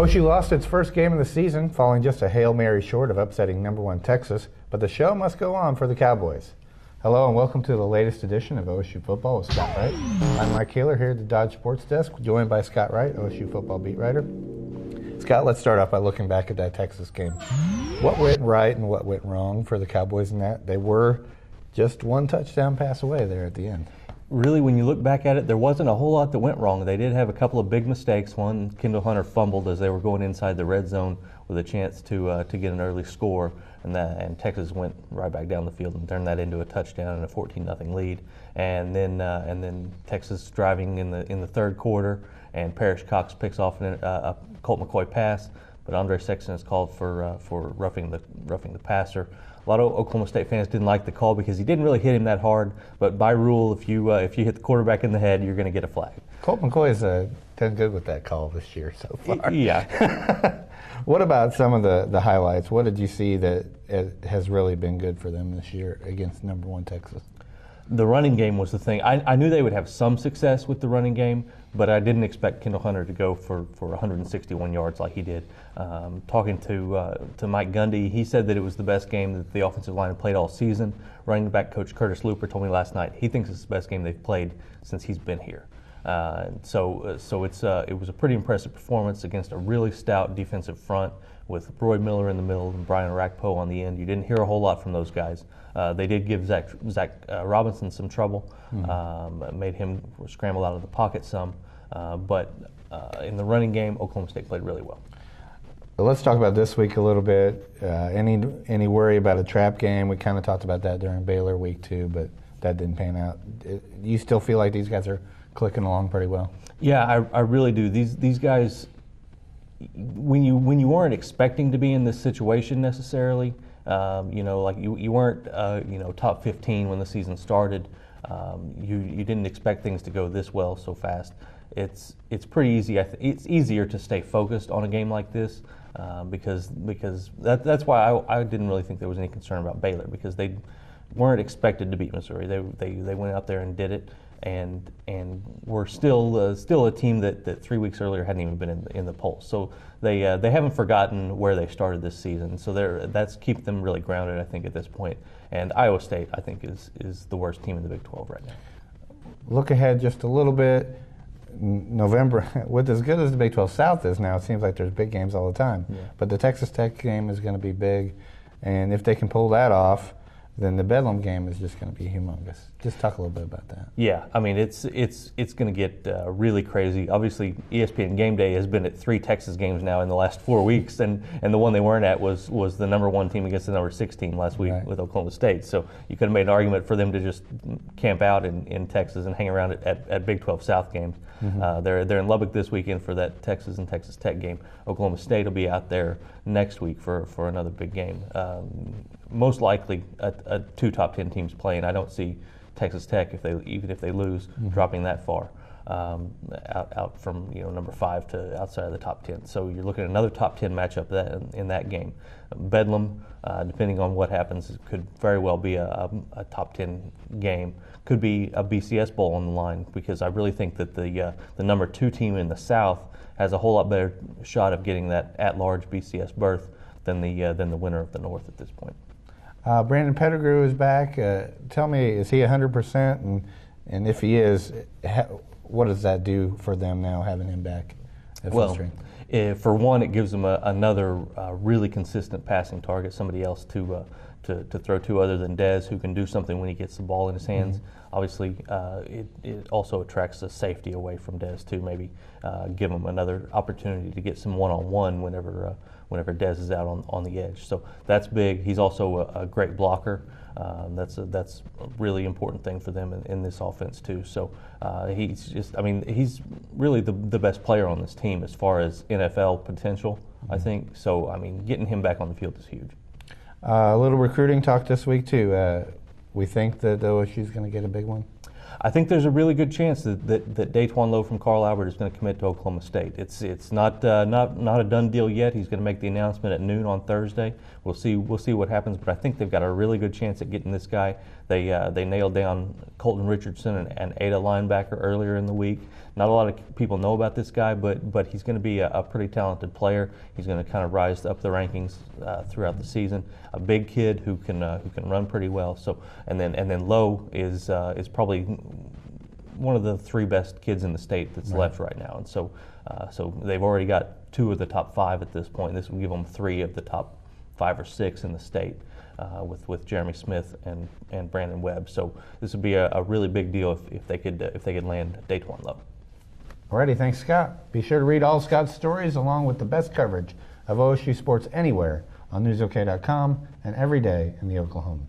OSU lost its first game of the season, falling just a Hail Mary short of upsetting number 1 Texas, but the show must go on for the Cowboys. Hello and welcome to the latest edition of OSU Football with Scott Wright. I'm Mike Keeler here at the Dodge Sports Desk, joined by Scott Wright, OSU football beat writer. Scott, let's start off by looking back at that Texas game. What went right and what went wrong for the Cowboys in that? They were just one touchdown pass away there at the end. Really, when you look back at it, there wasn't a whole lot that went wrong. They did have a couple of big mistakes. One, Kendall Hunter fumbled as they were going inside the red zone with a chance to get an early score, and Texas went right back down the field and turned that into a touchdown and a 14-0 lead. And then Texas driving in the third quarter, and Parrish Cox picks off a Colt McCoy pass, but Andre Sexton is called for roughing the passer. A lot of Oklahoma State fans didn't like the call because he didn't really hit him that hard. But by rule, if you hit the quarterback in the head, you're going to get a flag. Colt McCoy's done good with that call this year so far. Yeah. What about some of the highlights? What did you see that has really been good for them this year against number 1 Texas? The running game was the thing. I knew they would have some success with the running game, but I didn't expect Kendall Hunter to go for 161 yards like he did. Talking to Mike Gundy, he said that it was the best game that the offensive line had played all season. Running back coach Curtis Looper told me last night he thinks it's the best game they've played since he's been here. So it was a pretty impressive performance against a really stout defensive front with Roy Miller in the middle and Brian Orakpo on the end. You didn't hear a whole lot from those guys. They did give Zach Robinson some trouble, made him scramble out of the pocket some, but in the running game, Oklahoma State played really well. Well, let's talk about this week a little bit. Any worry about a trap game? We kind of talked about that during Baylor week 2, but that didn't pan out. You still feel like these guys are clicking along pretty well? Yeah, I really do. These guys, when you weren't expecting to be in this situation necessarily, like you weren't top 15 when the season started. You didn't expect things to go this well so fast. It's pretty easy. It's easier to stay focused on a game like this because that's why I didn't really think there was any concern about Baylor, because they weren't expected to beat Missouri. They went out there and did it, and were still a team that 3 weeks earlier hadn't even been in the polls. So they haven't forgotten where they started this season. So that's kept them really grounded, I think, at this point. And Iowa State, I think, is the worst team in the Big 12 right now. Look ahead just a little bit. November, with as good as the Big 12 South is now, it seems like there's big games all the time. Yeah. But the Texas Tech game is going to be big, and if they can pull that off, then the Bedlam game is just going to be humongous. Just talk a little bit about that. Yeah, I mean, it's going to get really crazy. Obviously, ESPN Game Day has been at 3 Texas games now in the last 4 weeks, and the one they weren't at was the number 1 team against the number 6 team last week with Oklahoma State. So you could have made an argument for them to just camp out in Texas and hang around at Big 12 South games. Mm-hmm. They're in Lubbock this weekend for that Texas and Texas Tech game. Oklahoma State will be out there next week for another big game. Most likely, 2 top 10 teams playing. I don't see Texas Tech, even if they lose, dropping that far out from number 5 to outside of the top 10. So you're looking at another top 10 matchup in that game. Bedlam, depending on what happens, could very well be a top 10 game. Could be a BCS Bowl on the line, because I really think that the number 2 team in the South has a whole lot better shot of getting that at-large BCS berth than the winner of the North at this point. Brandon Pettigrew is back. Tell me, is he 100%? And if he is, what does that do for them now, having him back at full strength? For one, it gives them another really consistent passing target, somebody else to throw to other than Dez, who can do something when he gets the ball in his hands. Mm-hmm. Obviously, it also attracts the safety away from Dez too. Maybe give him another opportunity to get some one-on-one whenever Dez is out on the edge. So that's big. He's also a great blocker. That's a really important thing for them in this offense too. So he's really the best player on this team as far as NFL potential, I think. So, getting him back on the field is huge. A little recruiting talk this week too. We think that OSU is going to get a big one. I think there's a really good chance that Daquan Lowe from Carl Albert is going to commit to Oklahoma State. It's not a done deal yet. He's going to make the announcement at noon on Thursday. We'll see what happens, but I think they've got a really good chance at getting this guy. They nailed down Colton Richardson and Ada linebacker earlier in the week. Not a lot of people know about this guy, but he's going to be a pretty talented player. He's going to kind of rise up the rankings throughout the season. A big kid who can run pretty well. So and then Lowe is probably one of the 3 best kids in the state that's left right now. And so they've already got 2 of the top 5 at this point. This will give them 3 of the top 5 or 6 in the state. With Jeremy Smith and Brandon Webb, so this would be a really big deal if they could land Daquan Lowe. Alrighty, thanks, Scott. Be sure to read all Scott's stories along with the best coverage of OSU sports anywhere on newsok.com and every day in the Oklahoman.